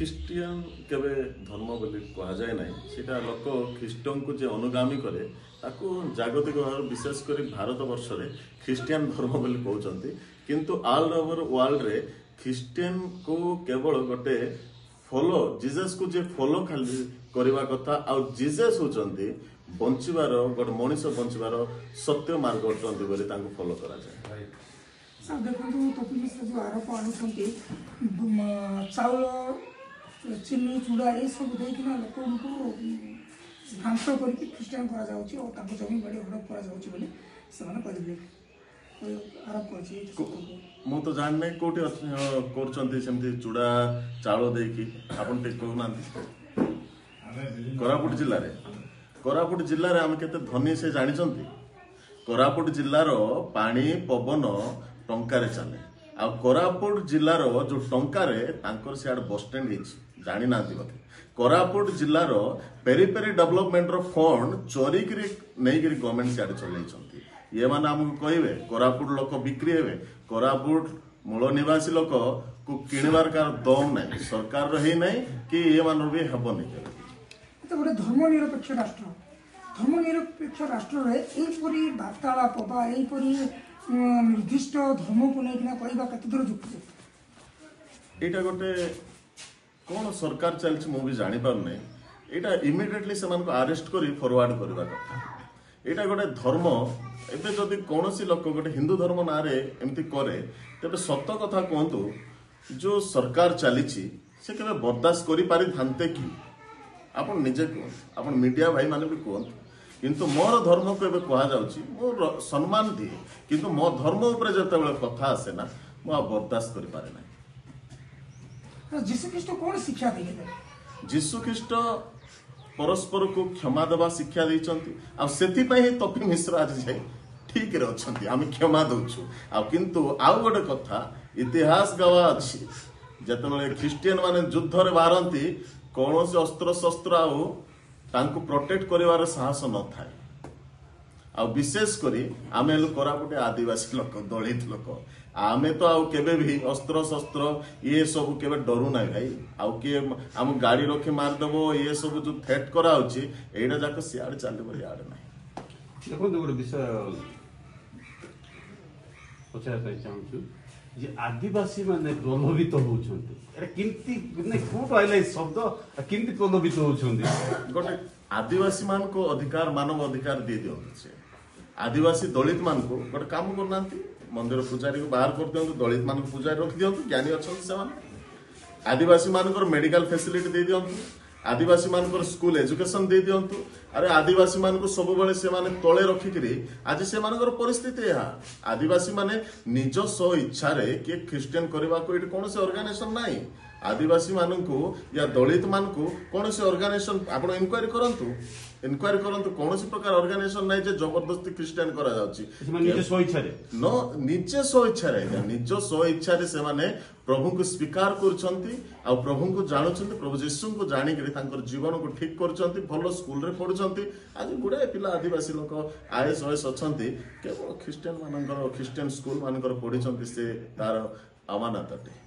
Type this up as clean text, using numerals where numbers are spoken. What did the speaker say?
ଖ୍ରୀଷ୍ଟିଆन केवे धर्म बोली कह जाए ना सीटा लोक ख्रीष्टन को जे अनुगामी करे ताकू जागतिक भाव विशेषकर भारत वर्ष रे ख्रीष्टियान धर्म बोली कहते किंतु ऑल ओवर वर्ल्ड रे ख्रीष्टियान को केवल गोटे फॉलो जीसस को जे फॉलो खाली करवा कथा आ जीसस होचंती बंचीबार गोटे मनीष बंचीबार सत्य मार्ग अटंती बोली तांको फॉलो करा जाए। सर देखो तो जो आरोप आणुंट चाउल चिनी चूड़ा ये सब देना लोक भ्रांत करके ख्रीष्टान करा जमी बाड़ी हड़प कर आरोप कर तो जाने कौटी करमती चूड़ा चाउल देकी आपन टे कहूना कोरापुट जिले में आम के धनी से जानी कोरापुट जिलार पानी पवन टंकार चले आ कोरापुट जिलार जो टंकार सियाड़ बस स्टैंड जानी ना बोधे कोरापुट जिलार पेरी पेरी डेवलपमेंट फंड चोरी नहीं गवर्नमेंट सियाड़ चल ये मैंने आमको कहे कोरापुट लोक बिक्री हे कोरापुट मूल निवासी लोक को किणवार कार दम ना सरकार ही ना कि ये मान भी हेनी तो गोटे धर्मनिरपेक्ष राष्ट्र यहीपरी वार्तालाप यहीपरी निर्दिष्ट धर्म को लेकिन कहवा कत दूर जुक्त यहाँ गोटे कौन सरकार चलती मुझे जानी पारना यहाँ इमिडिएटली से अरेस्ट कर फरवर्ड करवा कथा यहाँ गोटे धर्म एवं जदि कौन लोक गोटे हिंदू धर्म ना एमती करे तेरे सत कथा कहतु जो सरकार चली से केवे बर्दाश्त करें कि आप निजे कहते आप मीडिया भाई माने भी कहते किंतु मोर धर्म को कह सम्मान दिए किंतु मो धर्म उपर जो कथा आसे ना मुझे बर्दाश्त कर पारे ना। जीशुख्रीष्ट कौन शिक्षा देते जीशुख्रीष्ट परस्पर को क्षमा देवा शिक्षा देइचंती आ सेति पई तपी मिश्र आज जाए ठीक रे अछंती आम क्षमा दउछु आ किंतु आउ गोटे कथा इतिहास गवा अछि जतबेले ख्रीस्टियन माने युद्ध रे बारंती कौन से अस्त्र शस्त्र आउ तांको प्रोटेक्ट करिवार साहस न थाए आ विशेष करी आमे कोरापुटे आदिवासी लोक दलित लोक आमे तो आउ केबे भी अस्त्र शस्त्र ये सब केबे डरू ना भाई आउ के आम गाड़ी रखी मारदेव ये सब जो थ्रेट करा होची एडा जाक सियाड चलबो याड ना देखो गोटे विषय पचार चाहूँ जे आदिवासी माने प्रभावित होउछंती एटा किंती ने कोट आइले शब्द किंती प्रभावित होउछंती गोटे आदिवासी मान को अधिकार मानव अधिकार दे दियो से आदिवासी दलित मान को गोटे काम करनांती मंदिर पूजारी को बाहर कर दियंतु दलित मान को पूजारी रख दियंतु ज्ञानी अछंती से आदिवासी मान को मेडिकल फैसिलिटी दे दियंतु आदिवासी मान को स्कूल एजुकेशन दे दियंतु अरे आदिवासी मान को सब बेले से माने तळे रखिकरी आज से मानकर परिस्थिति यह आदिवासी माने निज स्व इच्छा रे के ख्रीस्टियन करबा को एट कोन से ऑर्गेनाइजेशन नाही आदिवासी मान को या दलित मान को कौन से ऑर्गेनाइजेशन आप इंक्वायरी करंतु कौन से प्रकार ऑर्गेनाइजेशन नहीं जे जबरदस्ती ख्रीस्टियन करा जाउची निज स्व इच्छा रे न निजे स्व इच्छा रे निज स्व इच्छा रे से माने प्रभु को स्वीकार करछंती आ प्रभु को जानछंती प्रभु यीशु को जानि के तांकर जीवन को ठीक करछंती भलो स्कूल रे पढुछंती आज गुडा पिला आदिवासी लोक आईएस ओएस अछंती केवल ख्रीस्टियन मानकर ख्रीस्टियन स्कूल मानकर पढिछंती से तार अमानतटे